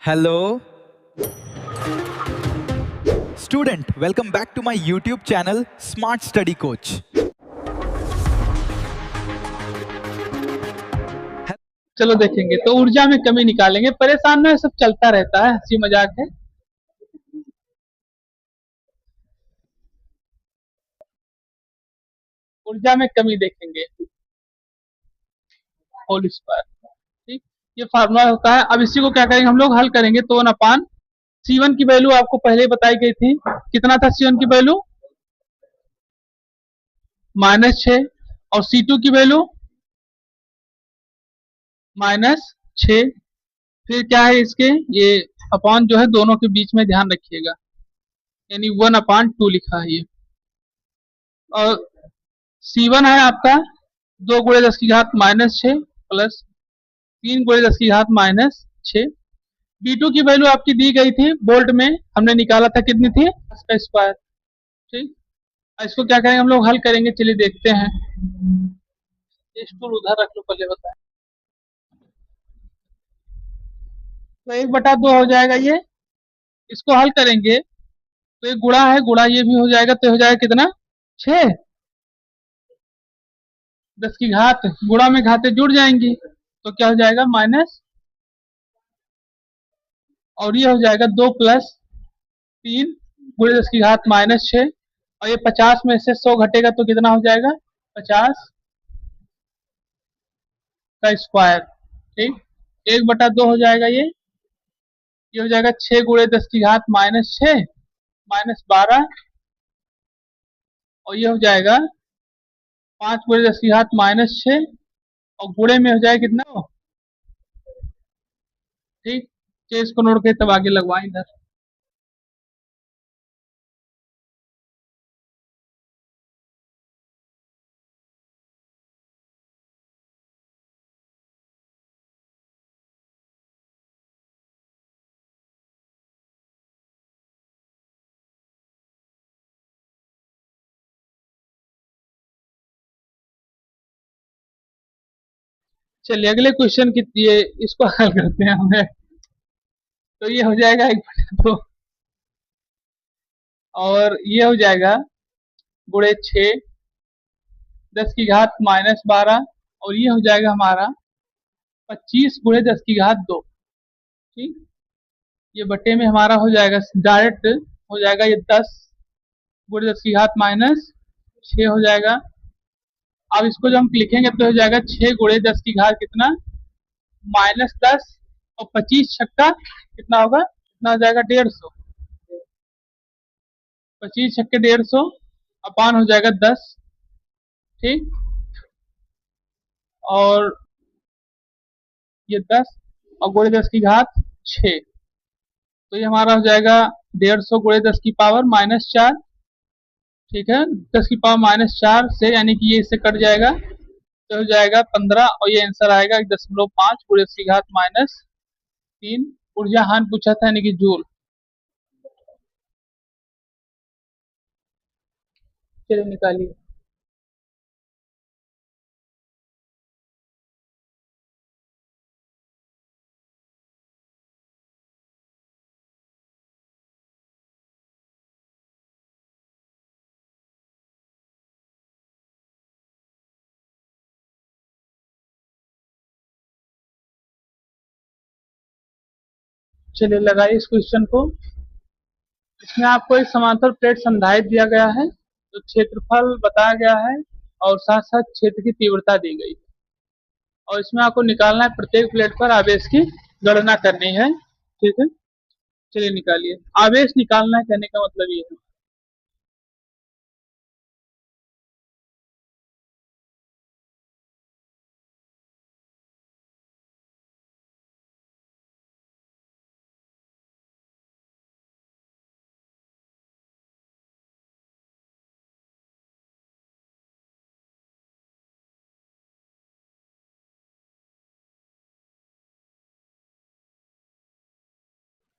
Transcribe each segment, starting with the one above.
Hello, student. Welcome back to my YouTube channel, Smart Study Coach. चलो देखेंगे। तो ऊर्जा में कमी निकालेंगे। परेशान ना, सब चलता रहता है, हंसी मजाक है। ऊर्जा में कमी देखेंगे, होल स्क्वायर। ठीक, ये फार्मूला होता है। अब इसी को क्या करेंगे हम लोग, हल करेंगे। तो 1/, C1 की वैल्यू आपको पहले ही बताई गई थी। कितना था C1 की वैल्यू? -6। और C2 की वैल्यू -6। फिर क्या है इसके, ये अपॉन जो है दोनों के बीच में ध्यान रखिएगा, यानी 1/2 लिखा है ये। और C1 है आपका 2 गुणे 10 की घात -6 प्लस 3 गुणे 10 की घात -6। B2 की वैल्यू आपकी दी गई थी, वोल्ट में हमने निकाला था, कितनी थी? इसका स्क्वायर। ठीक, इसको क्या करेंगे हम लोग, हल करेंगे। चलिए देखते हैं। स्टूल उधर रख लो पहले, बताएं। तो 1/2 हो जाएगा ये। इसको हल करेंगे तो एक गुणा है, गुणा ये भी हो जाएगा, तो हो जाएगा कितना? 6। 10 की घात, गुणा में घातें जुड़ जाएंगी, तो क्या हो जाएगा? माइनस। और ये हो जाएगा 2 + 3 गुणे 10 की घात -6। और ये 50 में से 100 घटेगा तो कितना हो जाएगा? 50 का स्क्वायर। ठीक, 1/2 हो जाएगा ये हो जाएगा 6 गुणे 10 की घात -6 -12। और ये हो जाएगा 5 गुणे 10 की घात -6, और गुणे में हो जाएगा कितना? ठीक, चलिए इसको नोट के तब आगे लगवाएं इधर। चलिए अगले क्वेश्चन की ये इसको हल करते हैं हमें। तो ये हो जाएगा 1/2, और ये हो जाएगा गुणे 6 10 की घात -12। और ये हो जाएगा हमारा 25 गुणे 10 की घात 2। ठीक, ये बटे में हमारा हो जाएगा डायरेक्ट, हो जाएगा ये 10 गुणे 10 की घात -6 हो जाएगा। अब इसको जब हम लिखेंगे तो हो जाएगा 6 गुणे 10 की घात कितना? -10। और 25 छक्का कितना होगा? कितना हो जाएगा? 150। 25 छक्के 150, अपान हो जाएगा 10। ठीक, और ये 10 और गुणे 10 की घात 6। तो ये हमारा हो जाएगा 150 गुणे 10 की पावर -4। ठीक है, 10 की पावर -4 से, यानी कि ये इससे कट जाएगा, तो हो जाएगा 15। और ये आंसर आएगा 1.5 गुणे 10 की घात -3। ऊर्जा हान पूछा था, यानी कि जूल। चलिए निकालिए। चलिए लगाइए इस क्वेश्चन को। इसमें आपको एक समांतर प्लेट संधारित दिया गया है, तो क्षेत्रफल बताया गया है, और साथ साथ क्षेत्र की तीव्रता दी गई है। और इसमें आपको निकालना है प्रत्येक प्लेट पर आवेश की गणना करनी है। ठीक है, चलिए निकालिए। आवेश निकालना है कहने का मतलब ये है।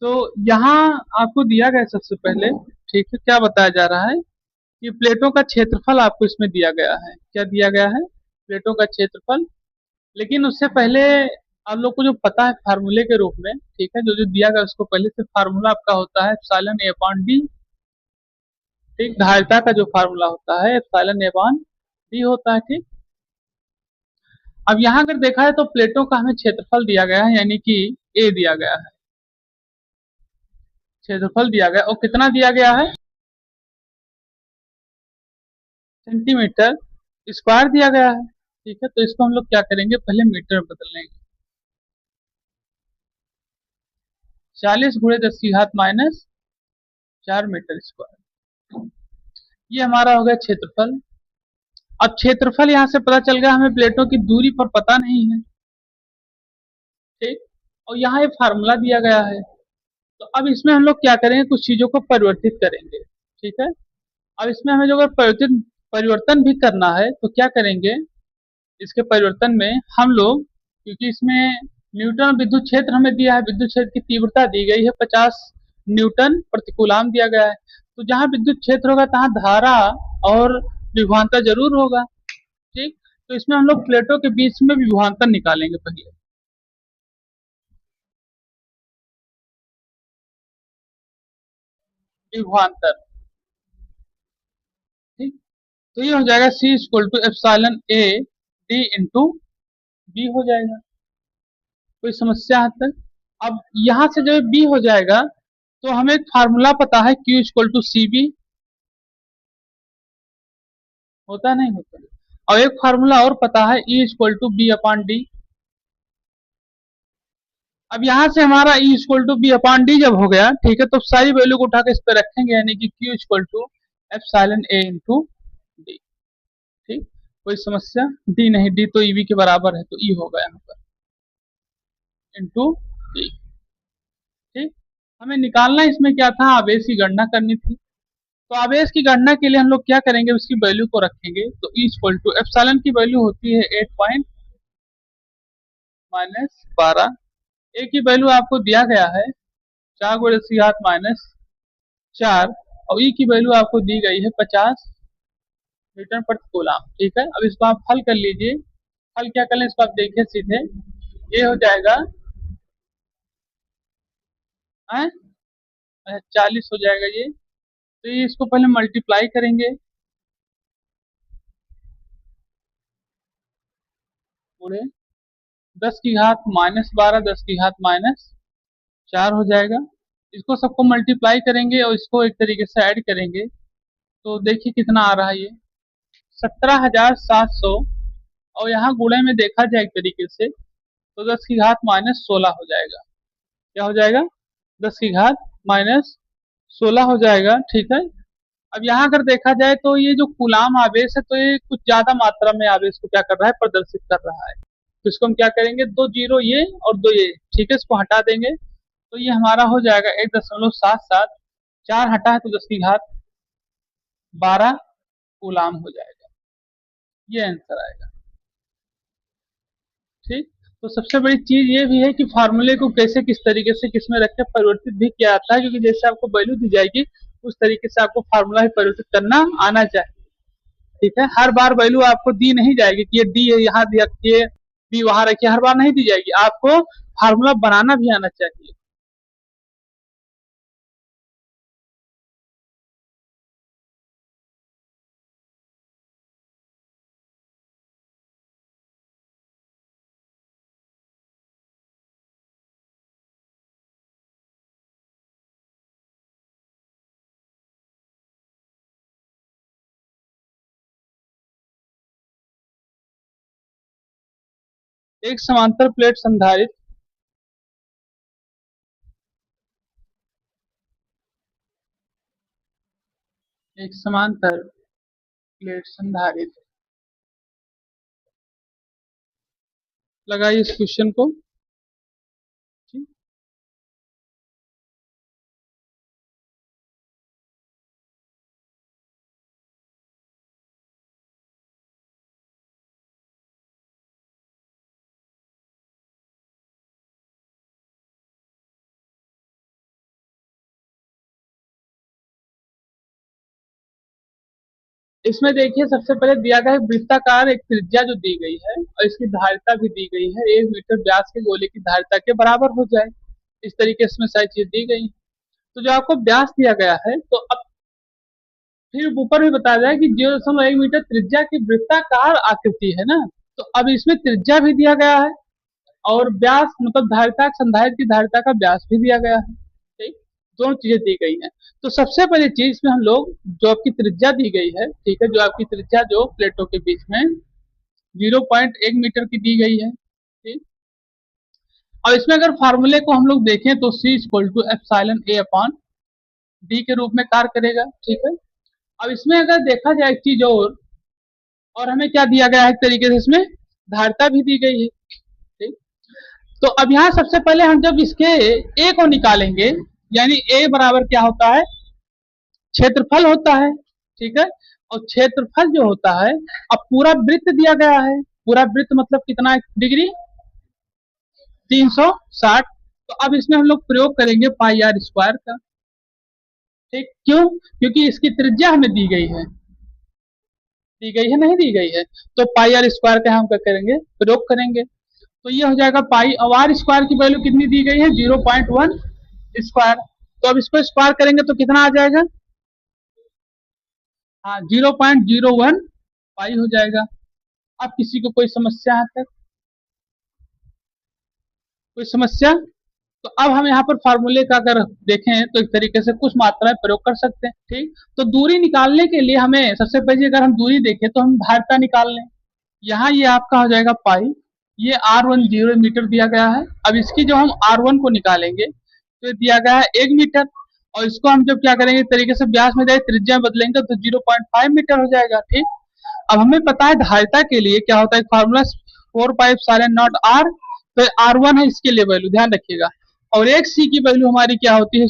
तो यहाँ आपको दिया गया है सबसे पहले। ठीक है, क्या बताया जा रहा है कि प्लेटों का क्षेत्रफल आपको इसमें दिया गया है। क्या दिया गया है? प्लेटों का क्षेत्रफल। लेकिन उससे पहले आप लोग को जो पता है फार्मूले के रूप में, ठीक है, जो जो दिया गया उसको पहले से फार्मूला आपका होता है एप्सिलॉन ए अपॉन डी। ठीक, धारिता का जो फार्मूला होता है एप्सिलॉन ए अपॉन डी होता है। ठीक, अब यहाँ अगर देखा है तो प्लेटों का हमें क्षेत्रफल दिया गया है, यानी कि ए दिया गया है, क्षेत्रफल दिया गया और कितना दिया गया है, सेंटीमीटर स्क्वायर दिया गया है। ठीक है, तो इसको हम लोग क्या करेंगे, पहले मीटर में बदल लेंगे। 40 गुणे 10 की घात माइनस 4 मीटर स्क्वायर, ये हमारा हो गया क्षेत्रफल। अब क्षेत्रफल यहाँ से पता चल गया, हमें प्लेटों की दूरी पर पता नहीं है। ठीक, और यहाँ एक फार्मूला दिया गया है, तो अब इसमें हम लोग क्या करेंगे, कुछ चीजों को परिवर्तित करेंगे। ठीक है, अब इसमें हमें जो अगर परिवर्तन परिवर्तन भी करना है तो क्या करेंगे, इसके परिवर्तन में हम लोग, क्योंकि इसमें न्यूटन विद्युत क्षेत्र हमें दिया है, विद्युत क्षेत्र की तीव्रता दी गई है 50 न्यूटन प्रति कूलाम दिया गया है, तो जहां विद्युत क्षेत्र होगा तहां धारा और विभवांतर जरूर होगा। ठीक, तो इसमें हम लोग प्लेटों के बीच में विभवांतर निकालेंगे पहले। विभवांतर, ठीक, तो ये हो जाएगा C equal to epsilon A D into B हो जाएगा। कोई समस्या है तक? अब यहां से जब बी हो जाएगा तो हमें एक फार्मूला पता है Q equal to C B, होता नहीं होता, और एक फार्मूला और पता है E equal to B upon D. अब यहां से हमारा E equal to B upon D जब हो गया, ठीक है, तो सारी वैल्यू को उठा के इस पर रखेंगे, यानी कि Q equal to epsilon A into D. ठीक, कोई समस्या? डी नहीं, डी तो ईवी के बराबर है, तो ई होगा यहाँ पर इंटू डी। ठीक, हमें निकालना इसमें क्या था, आवेश की गणना करनी थी, तो आवेश की गणना के लिए हम लोग क्या करेंगे, उसकी वैल्यू को रखेंगे, तो ई इक्वल टू एप्सिलॉन की वैल्यू होती है 8 पॉइंट माइनस 12, ए की वैल्यू आपको दिया गया है 4 गुणे 10 की घात माइनस 4, और ई की वैल्यू आपको दी गई है 50 न्यूटन प्रति कूलम। ठीक है, अब इसको आप हल कर लीजिए। हल क्या कर लें, इसको आप देखिए सीधे, ये हो जाएगा 40 हो जाएगा ये, तो ये इसको पहले मल्टीप्लाई करेंगे, पूरे 10 की घात माइनस 12, 10 की घात माइनस 4 हो जाएगा। इसको सबको मल्टीप्लाई करेंगे और इसको एक तरीके से ऐड करेंगे, तो देखिए कितना आ रहा है ये 17,700, और यहाँ गुणे में देखा जाए एक तरीके से तो 10 की घात माइनस 16 हो जाएगा। क्या हो जाएगा, 10 की घात माइनस 16 हो जाएगा। ठीक है, अब यहाँ अगर देखा जाए तो ये जो कूलाम आवेश है, तो ये कुछ ज्यादा मात्रा में आवेश को क्या कर रहा है, प्रदर्शित कर रहा है, तो इसको हम क्या करेंगे, 2 जीरो ये और 2 ये, ठीक है, इसको हटा देंगे, तो ये हमारा हो जाएगा 1.77, 4 हटा है तो 10 की घात 12 कूलाम हो जाएगा, ये आंसर आएगा। ठीक, तो सबसे बड़ी चीज ये भी है कि फार्मूले को कैसे किस तरीके से किसमें रख के परिवर्तित भी किया जाता है, क्योंकि जैसे आपको वैल्यू दी जाएगी उस तरीके से आपको फार्मूला भी परिवर्तित करना आना चाहिए। ठीक है, हर बार वैल्यू आपको दी नहीं जाएगी कि ये डी है यहाँ रखिए, बी वहां रखिए, हर बार नहीं दी जाएगी, आपको फार्मूला बनाना भी आना चाहिए। एक समांतर प्लेट संधारित्र, एक समांतर प्लेट संधारित्र, लगाइए इस क्वेश्चन को। ठीक? इसमें देखिए सबसे पहले दिया गया है वृत्ताकार एक त्रिज्या जो दी गई है और इसकी धारिता भी दी गई है 1 मीटर व्यास के गोले की धारिता के बराबर हो जाए। इस तरीके से इसमें सारी चीज दी गई। तो जो आपको व्यास दिया गया है तो अब फिर ऊपर भी बताया जाए कि 0.1 मीटर त्रिज्या की वृत्ताकार आकृति है ना, तो अब इसमें त्रिज्या भी दिया गया है और व्यास मतलब धारिता संधारित्र की धारिता का व्यास भी दिया गया है। ठीक, दोनों चीजें दी गई हैं। तो सबसे पहली चीज इसमें हम लोग जो आपकी त्रिज्या दी गई है, ठीक है, जो आपकी त्रिज्या जो प्लेटों के बीच में 0.1 मीटर की दी गई है। ठीक, अब इसमें अगर फार्मूले को हम लोग देखें तो C = εA/d के रूप में कार्य करेगा। ठीक है, अब इसमें अगर देखा जाए एक चीज और हमें क्या दिया गया है, एक तरीके से इसमें धारिता भी दी गई है। ठीक, तो अब यहाँ सबसे पहले हम जब इसके A को निकालेंगे, यानी A बराबर क्या होता है, क्षेत्रफल होता है। ठीक है, और क्षेत्रफल जो होता है, अब पूरा वृत्त दिया गया है, पूरा वृत्त मतलब कितना डिग्री, 360। तो अब इसमें हम लोग प्रयोग करेंगे πr² का। ठीक, क्यों, क्योंकि इसकी त्रिज्या हमें दी गई है नहीं दी गई है, तो πr² का हम क्या करेंगे, प्रयोग करेंगे। तो ये हो जाएगा पाई, अब r² की वैल्यू कितनी दी गई है, 0.1 स्क्वायर। तो अब इसको स्क्वायर करेंगे तो कितना आ जाएगा, हाँ 0.01 पाई हो जाएगा। अब किसी को कोई समस्या है तक, कोई समस्या? तो अब हम यहाँ पर फार्मूले का अगर देखें तो एक तरीके से कुछ मात्रा प्रयोग कर सकते हैं। ठीक, तो दूरी निकालने के लिए हमें सबसे पहले अगर हम दूरी देखें तो हम धारिता निकाल लें। यहाँ ये आपका हो जाएगा पाई, ये r10 मीटर दिया गया है। अब इसकी जो हम r1 को निकालेंगे तो दिया गया है 1 मीटर, और इसको हम जब क्या करेंगे तरीके से व्यास में जाए त्रिज्या बदलेंगे तो 0.5 मीटर हो जाएगा। ठीक, अब हमें पता है धारिता के लिए क्या होता है, फॉर्मूला 4πε0r, तो r1 है, इसके लिए वैल्यू ध्यान रखिएगा, और एक c की वैल्यू हमारी क्या होती है,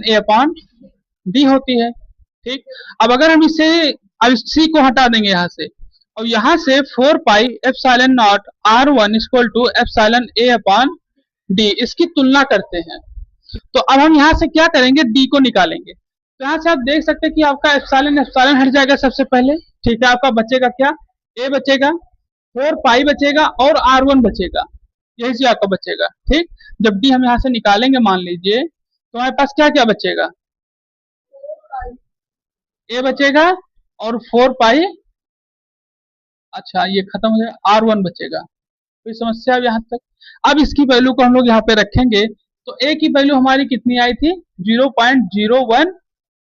εA/d होती है। ठीक, अब अगर हम इसे अब इस c को हटा देंगे यहाँ से, और यहाँ से 4πε0r1 εA/d इसकी तुलना करते हैं। तो अब हम यहाँ से क्या करेंगे, d को निकालेंगे। तो यहाँ से आप देख सकते हैं कि आपका एप्सिलॉन हट जाएगा सबसे पहले। ठीक है, आपका बचेगा क्या, a बचेगा, 4 पाई बचेगा और r1 बचेगा, यही से आपका बचेगा। ठीक, जब d हम यहाँ से निकालेंगे मान लीजिए तो हमारे पास क्या क्या बचेगा, a बचेगा और 4 पाई, अच्छा ये खत्म हो जाएगा, r1 बचेगा। कोई समस्या यहाँ तक? अब इसकी वैल्यू को हम लोग यहाँ पे रखेंगे तो a की वैल्यू हमारी कितनी आई थी, 0.01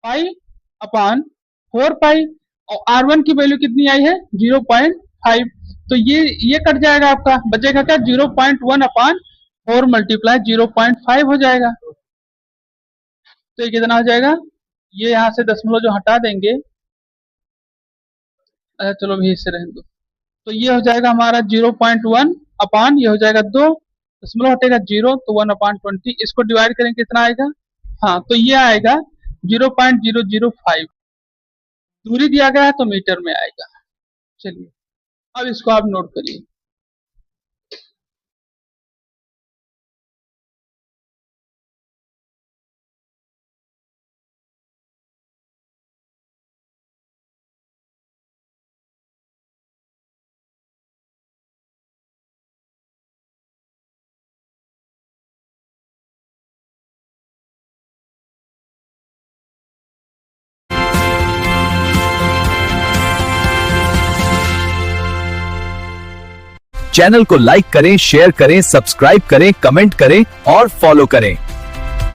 पाई अपान 4 पाई, और r1 की वैल्यू कितनी आई है, 0.5। तो ये कट जाएगा, आपका बचेगा क्या, 0.1 अपान 4 मल्टीप्लाई 0.5 हो जाएगा। तो ये कितना हो जाएगा, ये यहाँ से दशमलव जो हटा देंगे, अच्छा चलो भी इससे रहने दो, तो ये हो जाएगा हमारा 0.1 अपान, ये हो जाएगा 2, दशमलव हटेगा 0 तो 1/20, इसको डिवाइड करेंगे कितना आएगा, हाँ तो ये आएगा 0.005। दूरी दिया गया है तो मीटर में आएगा। चलिए अब इसको आप नोट करिए। चैनल को लाइक करें, शेयर करें, सब्सक्राइब करें, कमेंट करें और फॉलो करें।